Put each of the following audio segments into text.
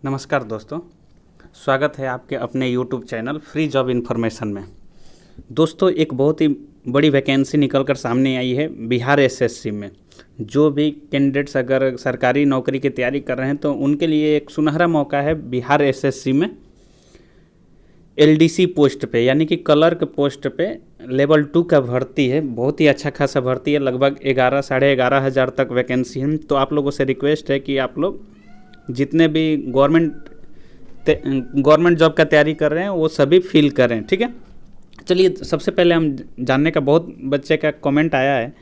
नमस्कार दोस्तों, स्वागत है आपके अपने YouTube channel free job information में। दोस्तों, एक बहुत ही बड़ी वैकेंसी निकल कर सामने आई है बिहार एसएससी में। जो भी कैंडिडेट्स अगर सरकारी नौकरी की तैयारी कर रहे हैं तो उनके लिए एक सुनहरा मौका है बिहार एसएससी में एलडीसी पोस्ट पे, यानी कि क्लर्क पोस्ट पे लेवल 2 का भर्ती है। बहुत ही अच्छा खासा भर्ती है, लगभग 11-11,500 तक वैकेंसी है। तो आप लोगों से रिक्वेस्ट है कि आप लोग जितने भी गवर्नमेंट जॉब का तैयारी कर रहे हैं वो सभी फिल करें, ठीक है। चलिए, सबसे पहले हम जानने का, बहुत बच्चे का कमेंट आया है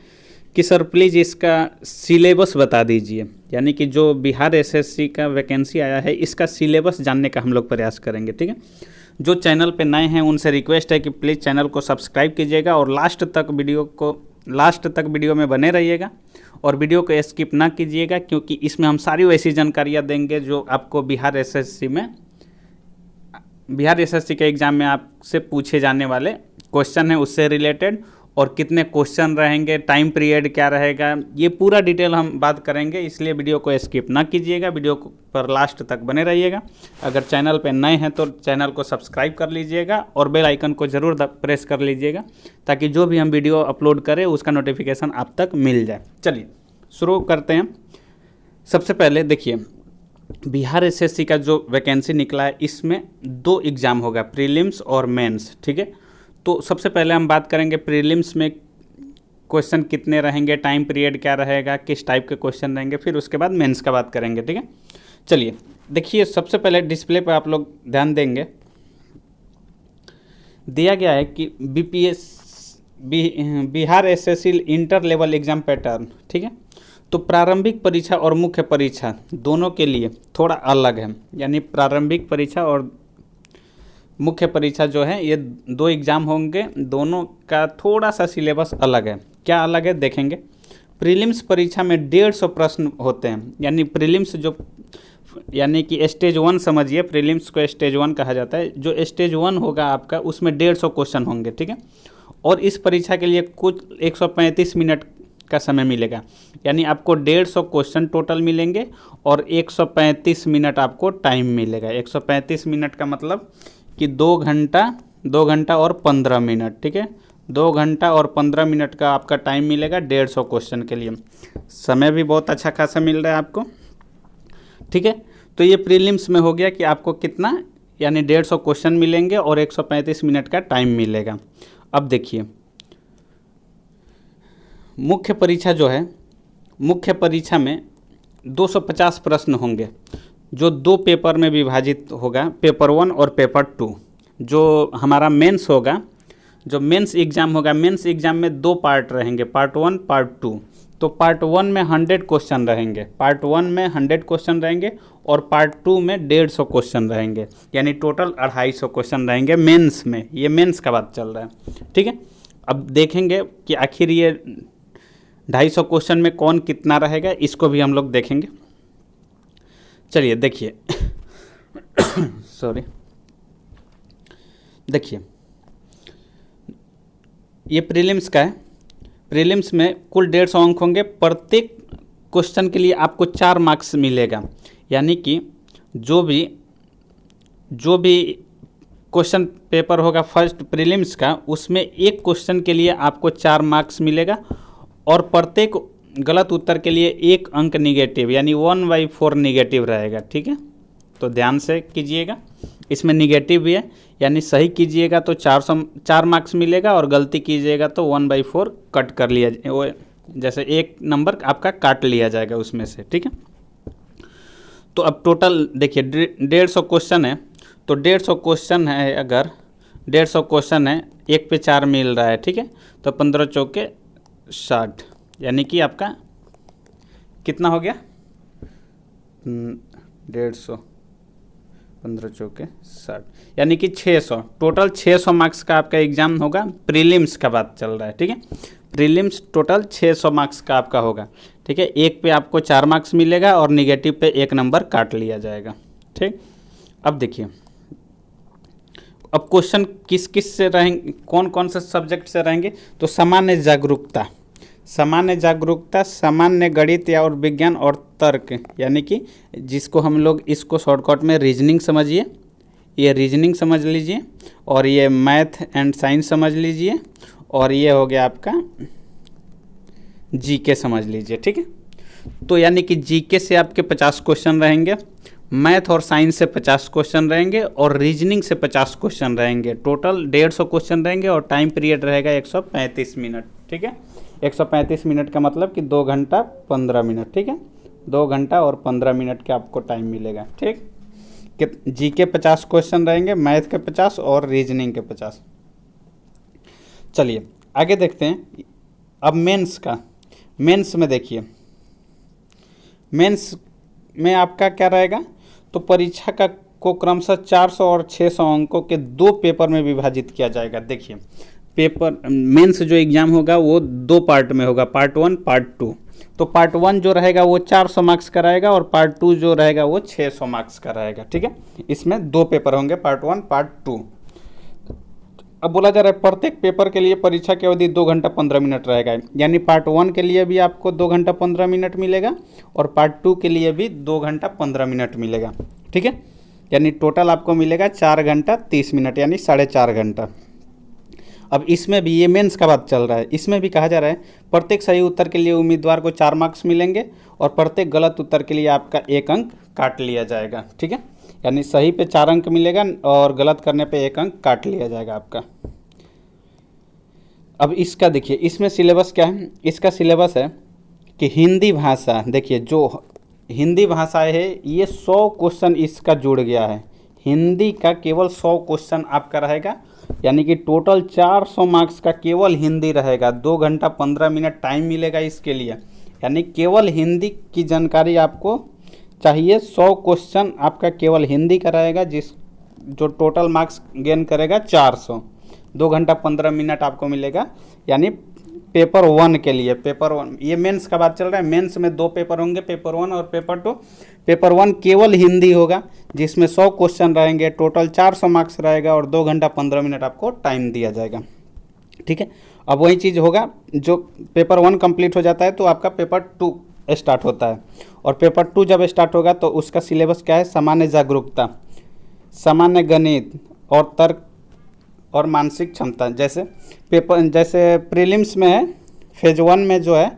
कि सर प्लीज़ इसका सिलेबस बता दीजिए, यानी कि जो बिहार एसएससी का वैकेंसी आया है इसका सिलेबस जानने का हम लोग प्रयास करेंगे, ठीक है। जो चैनल पे नए हैं उनसे रिक्वेस्ट है कि प्लीज़ चैनल को सब्सक्राइब कीजिएगा और लास्ट तक वीडियो में बने रहिएगा और वीडियो को स्किप ना कीजिएगा, क्योंकि इसमें हम सारी वैसी जानकारियाँ देंगे जो आपको बिहार एसएससी के एग्ज़ाम में आपसे पूछे जाने वाले क्वेश्चन हैं उससे रिलेटेड, और कितने क्वेश्चन रहेंगे, टाइम पीरियड क्या रहेगा, ये पूरा डिटेल हम बात करेंगे। इसलिए वीडियो को स्किप ना कीजिएगा, वीडियो पर लास्ट तक बने रहिएगा। अगर चैनल पर नए हैं तो चैनल को सब्सक्राइब कर लीजिएगा और बेल आइकन को ज़रूर प्रेस कर लीजिएगा, ताकि जो भी हम वीडियो अपलोड करें उसका नोटिफिकेशन आप तक मिल जाए। चलिए शुरू करते हैं। सबसे पहले देखिए, बिहार एसएससी का जो वैकेंसी निकला है इसमें 2 एग्ज़ाम होगा, प्रीलिम्स और मेंस, ठीक है। तो सबसे पहले हम बात करेंगे प्रीलिम्स में क्वेश्चन कितने रहेंगे, टाइम पीरियड क्या रहेगा, किस टाइप के क्वेश्चन रहेंगे, फिर उसके बाद मेंस का बात करेंगे, ठीक है। चलिए देखिए, सबसे पहले डिस्प्ले पर आप लोग ध्यान देंगे, दिया गया है कि Bihar SSC inter level exam pattern, ठीक है। तो प्रारंभिक परीक्षा और मुख्य परीक्षा दोनों के लिए थोड़ा अलग है, यानी प्रारंभिक परीक्षा और मुख्य परीक्षा जो है ये 2 एग्ज़ाम होंगे, दोनों का थोड़ा सा सिलेबस अलग है। क्या अलग है देखेंगे। प्रीलिम्स परीक्षा में 150 प्रश्न होते हैं, यानी प्रीलिम्स यानी कि स्टेज 1 समझिए, प्रीलिम्स को स्टेज 1 कहा जाता है। जो स्टेज 1 होगा आपका उसमें 150 क्वेश्चन होंगे, ठीक है। और इस परीक्षा के लिए कुछ 135 मिनट का समय मिलेगा, यानी आपको 150 क्वेश्चन टोटल मिलेंगे और 135 मिनट आपको टाइम मिलेगा। 135 मिनट का मतलब कि 2 घंटा और 15 मिनट, ठीक है। 2 घंटा और 15 मिनट का आपका टाइम मिलेगा 150 क्वेश्चन के लिए। समय भी बहुत अच्छा खासा मिल रहा है आपको, ठीक है। तो ये प्रीलिम्स में हो गया कि आपको कितना, यानी 150 क्वेश्चन मिलेंगे और 135 मिनट का टाइम मिलेगा। अब देखिए, मुख्य परीक्षा जो है, मुख्य परीक्षा में 250 प्रश्न होंगे, जो 2 पेपर में विभाजित होगा, पेपर 1 और पेपर 2। जो हमारा मेंस होगा, जो मेंस एग्ज़ाम होगा, मेंस एग्ज़ाम में 2 पार्ट रहेंगे, पार्ट 1 पार्ट 2। तो पार्ट 1 में 100 क्वेश्चन रहेंगे, पार्ट 1 में 100 क्वेश्चन रहेंगे और पार्ट 2 में 150 क्वेश्चन रहेंगे, यानी टोटल 250 क्वेश्चन रहेंगे मेंस में। ये मेंस का बात चल रहा है, ठीक है। अब देखेंगे कि आखिर ये 250 क्वेश्चन में कौन कितना रहेगा, इसको भी हम लोग देखेंगे। चलिए देखिए सॉरी, देखिए ये प्रीलिम्स का है। प्रीलिम्स में कुल 150 अंक होंगे, प्रत्येक क्वेश्चन के लिए आपको 4 मार्क्स मिलेगा, यानी कि जो भी क्वेश्चन पेपर होगा फर्स्ट प्रीलिम्स का, उसमें एक क्वेश्चन के लिए आपको 4 मार्क्स मिलेगा और प्रत्येक गलत उत्तर के लिए 1 अंक निगेटिव, यानी 1/4 निगेटिव रहेगा, ठीक है। तो ध्यान से कीजिएगा, इसमें निगेटिव भी है, यानी सही कीजिएगा तो 4 मार्क्स मिलेगा और गलती कीजिएगा तो 1/4 कट कर लिया, वो जैसे 1 नंबर आपका काट लिया जाएगा उसमें से, ठीक है। तो अब टोटल देखिए 150 क्वेश्चन है, तो 150 क्वेश्चन है, अगर 150 क्वेश्चन है, 1 पे 4 मिल रहा है, ठीक है। तो 15 चौके 60, यानी कि आपका कितना हो गया, 150 15 चौके 60, यानी कि 600, टोटल 600 मार्क्स का आपका एग्ज़ाम होगा। प्रीलिम्स का बात चल रहा है, ठीक है। प्रीलिम्स टोटल 600 मार्क्स का आपका होगा, ठीक है। 1 पे आपको 4 मार्क्स मिलेगा और निगेटिव पे 1 नंबर काट लिया जाएगा, ठीक। अब देखिए, अब क्वेश्चन किस किस से रहेंगे, कौन कौन से सब्जेक्ट से रहेंगे। तो सामान्य जागरूकता, सामान्य गणित या और विज्ञान और तर्क, यानी कि जिसको हम लोग इसको शॉर्टकट में रीजनिंग समझिए, ये रीजनिंग समझ लीजिए, और ये मैथ एंड साइंस समझ लीजिए, और ये हो गया आपका जीके समझ लीजिए। ठीक है, तो यानी कि जीके से आपके 50 क्वेश्चन रहेंगे, मैथ और साइंस से 50 क्वेश्चन रहेंगे, और रीजनिंग से 50 क्वेश्चन रहेंगे। टोटल 150 क्वेश्चन रहेंगे, और टाइम पीरियड रहेगा 135 मिनट। ठीक है, 135 मिनट का मतलब कि 2 घंटा 15 मिनट। ठीक है, 2 घंटा और 15 मिनट का आपको टाइम मिलेगा। ठीक, कि जी के 50 क्वेश्चन रहेंगे, मैथ के 50 और रीजनिंग के 50। चलिए आगे देखते हैं। अब मेंस का, मेंस में देखिए, मेंस में आपका क्या रहेगा, तो परीक्षा का को क्रमशः 400 और 600 अंकों के 2 पेपर में विभाजित किया जाएगा। देखिए पेपर मेंस जो एग्ज़ाम होगा वो 2 पार्ट में होगा, पार्ट 1 पार्ट 2। तो पार्ट 1 जो रहेगा वो 400 मार्क्स का रहेगा, और पार्ट 2 जो रहेगा वो 600 मार्क्स का रहेगा। ठीक है, इसमें 2 पेपर होंगे, पार्ट 1 पार्ट 2। अब बोला जा रहा है प्रत्येक पेपर के लिए परीक्षा की अवधि 2 घंटा 15 मिनट रहेगा, यानी पार्ट 1 के लिए भी आपको 2 घंटा 15 मिनट मिलेगा, और पार्ट 2 के लिए भी 2 घंटा 15 मिनट मिलेगा। ठीक है, यानी टोटल आपको मिलेगा 4 घंटा 30 मिनट, यानी 4.5 घंटा। अब इसमें भी ये मेंस का बात चल रहा है, इसमें भी कहा जा रहा है प्रत्येक सही उत्तर के लिए उम्मीदवार को 4 मार्क्स मिलेंगे, और प्रत्येक गलत उत्तर के लिए आपका 1 अंक काट लिया जाएगा। ठीक है, यानी सही पे 4 अंक मिलेगा, और गलत करने पे 1 अंक काट लिया जाएगा आपका। अब इसका देखिए, इसमें सिलेबस क्या है, इसका सिलेबस है कि हिंदी भाषा, देखिए जो हिंदी भाषा है ये 100 क्वेश्चन इसका जुड़ गया है, हिंदी का केवल 100 क्वेश्चन आपका रहेगा, यानी कि टोटल 400 मार्क्स का केवल हिंदी रहेगा। 2 घंटा 15 मिनट टाइम मिलेगा इसके लिए, यानी केवल हिंदी की जानकारी आपको चाहिए। 100 क्वेश्चन आपका केवल हिंदी का रहेगा, जो टोटल मार्क्स गेन करेगा 400। 2 घंटा 15 मिनट आपको मिलेगा, यानी पेपर 1 के लिए। पेपर 1 ये मेंस का बात चल रहा है, मेंस में 2 पेपर होंगे, पेपर 1 और पेपर 2। पेपर 1 केवल हिंदी होगा, जिसमें 100 क्वेश्चन रहेंगे, टोटल 400 मार्क्स रहेगा, और 2 घंटा 15 मिनट आपको टाइम दिया जाएगा। ठीक है, अब वही चीज़ होगा, जो पेपर 1 कंप्लीट हो जाता है तो आपका पेपर 2 स्टार्ट होता है, और पेपर 2 जब स्टार्ट होगा तो उसका सिलेबस क्या है, सामान्य जागरूकता, सामान्य गणित और तर्क और मानसिक क्षमता। जैसे प्रीलिम्स में है, फेज 1 में जो है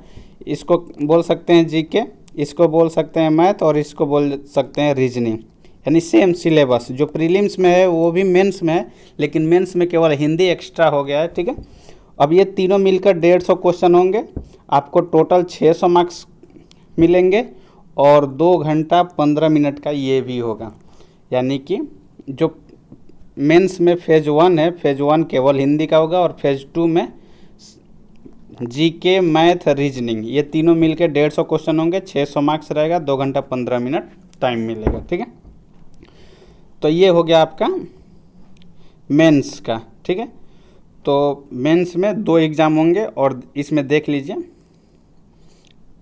इसको बोल सकते हैं जीके, इसको बोल सकते हैं मैथ, और इसको बोल सकते हैं रीजनिंग, यानी सेम सिलेबस जो प्रीलिम्स में है वो भी मेंस में है, लेकिन मेंस में केवल हिंदी एक्स्ट्रा हो गया है। ठीक है, अब ये तीनों मिलकर 150 क्वेश्चन होंगे, आपको टोटल 600 मार्क्स मिलेंगे, और 2 घंटा 15 मिनट का ये भी होगा, यानी कि जो मेंस में फेज 1 है, फेज 1 केवल हिंदी का होगा, और फेज 2 में जीके मैथ रीजनिंग ये तीनों मिलकर 150 क्वेश्चन होंगे, 600 मार्क्स रहेगा, 2 घंटा 15 मिनट टाइम मिलेगा। ठीक है, तो ये हो गया आपका मेंस का। ठीक है, तो मेंस में 2 एग्ज़ाम होंगे, और इसमें देख लीजिए,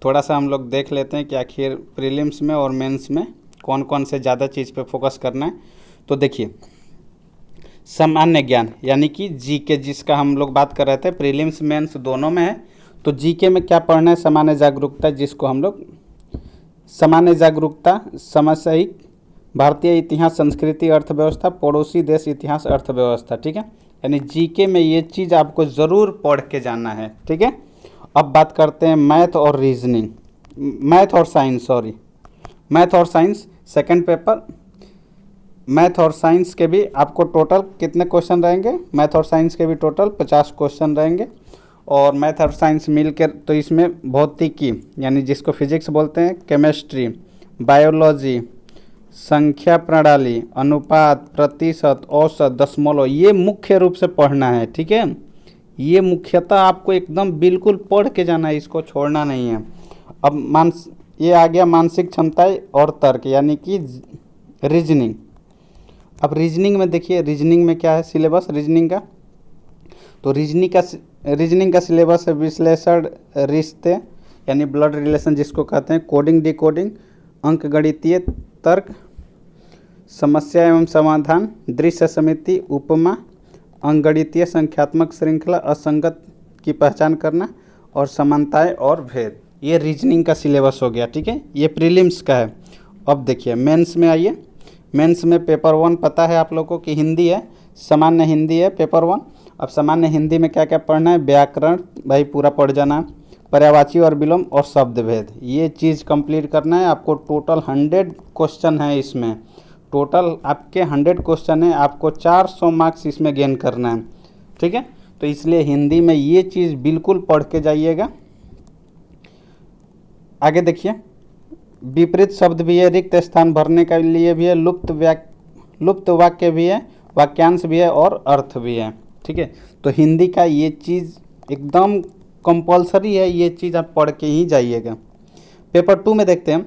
थोड़ा सा हम लोग देख लेते हैं कि आखिर प्रीलिम्स में और मेंस में कौन कौन से ज़्यादा चीज़ पे फोकस करना है। तो देखिए सामान्य ज्ञान, यानी कि जीके, जिसका हम लोग बात कर रहे थे, प्रीलिम्स मेंस दोनों में है। तो जीके में क्या पढ़ना है, सामान्य जागरूकता, जिसको हम लोग सामान्य जागरूकता, समसामयिक, भारतीय इतिहास, संस्कृति, अर्थव्यवस्था, पड़ोसी देश इतिहास, अर्थव्यवस्था। ठीक है, यानी जीके में ये चीज़ आपको ज़रूर पढ़ के जाना है। ठीक है, अब बात करते हैं मैथ और रीजनिंग, मैथ और साइंस, सॉरी मैथ और साइंस सेकंड पेपर। मैथ और साइंस के भी आपको टोटल कितने क्वेश्चन रहेंगे, मैथ और साइंस के भी टोटल 50 क्वेश्चन रहेंगे, और मैथ और साइंस मिलकर तो इसमें भौतिकी, यानी जिसको फिजिक्स बोलते हैं, केमिस्ट्री, बायोलॉजी, संख्या प्रणाली, अनुपात, प्रतिशत, औसत, दशमलव, ये मुख्य रूप से पढ़ना है। ठीक है, ये मुख्यतः आपको एकदम बिल्कुल पढ़ के जाना है, इसको छोड़ना नहीं है। अब ये आ गया मानसिक क्षमताएं और तर्क, यानी कि रीजनिंग। अब रीजनिंग में देखिए, रीजनिंग में क्या है सिलेबस रीजनिंग का, तो रीजनिंग का सिलेबस है विश्लेषण, रिश्ते यानी ब्लड रिलेशन जिसको कहते हैं, कोडिंग डिकोडिंग, अंकगणितीय तर्क, समस्या एवं समाधान, दृश्य समिति, उपमा, अंकगणितीय संख्यात्मक श्रृंखला, असंगत की पहचान करना, और समानताएं और भेद। ये रीजनिंग का सिलेबस हो गया, ठीक है, ये प्रीलिम्स का है। अब देखिए मेंस में आइए। मेंस में पेपर 1 पता है आप लोगों को कि हिंदी है, सामान्य हिंदी है पेपर 1। अब सामान्य हिंदी में क्या क्या पढ़ना है, व्याकरण भाई पूरा पढ़ जाना, पर्यायवाची और विलोम और शब्द भेद, ये चीज़ कंप्लीट करना है आपको। टोटल 100 क्वेश्चन है इसमें, टोटल आपके 100 क्वेश्चन है, आपको 400 मार्क्स इसमें गेन करना है, ठीक है। तो इसलिए हिंदी में ये चीज़ बिल्कुल पढ़ के जाइएगा। आगे देखिए, विपरीत शब्द भी है, रिक्त स्थान भरने के लिए भी है, लुप्त वाक्य भी है, वाक्यांश भी है और अर्थ भी है, ठीक है। तो हिंदी का ये चीज़ एकदम कंपलसरी है, ये चीज़ आप पढ़ के ही जाइएगा। पेपर 2 में देखते हैं।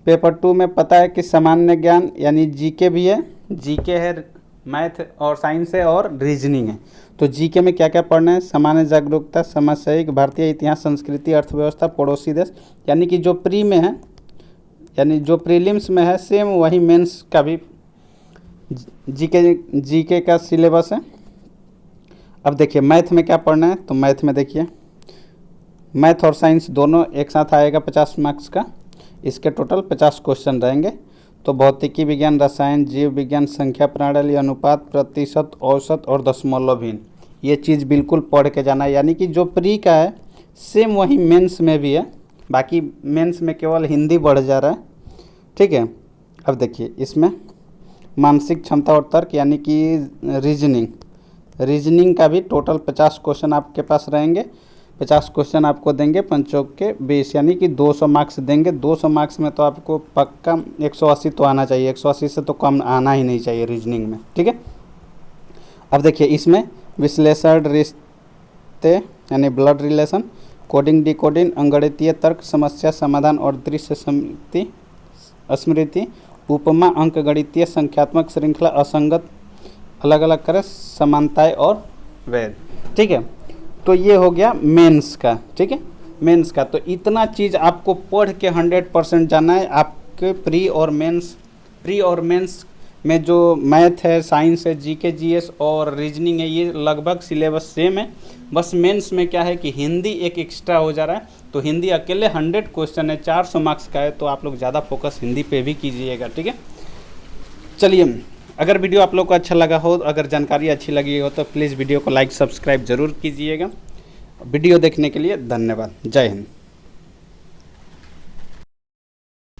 पेपर 2 में पता है कि सामान्य ज्ञान यानी जीके भी है, जीके है, मैथ और साइंस है और रीजनिंग है। तो जीके में क्या क्या पढ़ना है, सामान्य जागरूकता, समाजशाही, भारतीय इतिहास, संस्कृति, अर्थव्यवस्था, पड़ोसी देश, यानी कि जो प्री में है, यानी जो प्रीलिम्स में है सेम वही मेंस का भी जीके का सिलेबस है। अब देखिए मैथ में क्या पढ़ना है, तो मैथ में देखिए मैथ और साइंस दोनों एक साथ आएगा 50 मार्क्स का, इसके टोटल 50 क्वेश्चन रहेंगे। तो भौतिकी विज्ञान, रसायन, जीव विज्ञान, संख्या प्रणाली, अनुपात, प्रतिशत, औसत और दशमलवहीन, ये चीज़ बिल्कुल पढ़ के जाना है। यानी कि जो प्री का है सेम वही मेंस में भी है, बाकी मेंस में केवल हिंदी बढ़ जा रहा है, ठीक है। अब देखिए इसमें मानसिक क्षमता और तर्क यानी कि रीजनिंग का भी टोटल 50 क्वेश्चन आपके पास रहेंगे। 50 क्वेश्चन आपको देंगे 5 के 20, यानी कि 200 मार्क्स देंगे। 200 मार्क्स में तो आपको पक्का 180 तो आना चाहिए, 180 से तो कम आना ही नहीं चाहिए रीजनिंग में, ठीक है। अब देखिए इसमें विश्लेषण, रिश्ते यानी ब्लड रिलेशन, कोडिंग, डिकोडिंग, अंगगणितीय तर्क, समस्या समाधान और दृश्य स्मृति, उपमा, अंकगणितीय, संख्यात्मक श्रृंखला, असंगत, अलग अलग करें, समानताएं और वेद, ठीक है। तो ये हो गया मेंस का, ठीक है, मेंस का। तो इतना चीज़ आपको पढ़ के 100% जाना है। आपके प्री और मेंस में जो मैथ है, साइंस है, जीके, जीएस और रीजनिंग है, ये लगभग सिलेबस सेम है। बस मेंस में क्या है कि हिंदी एक एक्स्ट्रा हो जा रहा है। तो हिंदी अकेले 100 क्वेश्चन है, 400 मार्क्स का है, तो आप लोग ज़्यादा फोकस हिंदी पे भी कीजिएगा, ठीक है। चलिए, अगर वीडियो आप लोग को अच्छा लगा हो, अगर जानकारी अच्छी लगी हो तो प्लीज़ वीडियो को लाइक सब्सक्राइब ज़रूर कीजिएगा। वीडियो देखने के लिए धन्यवाद। जय हिंद।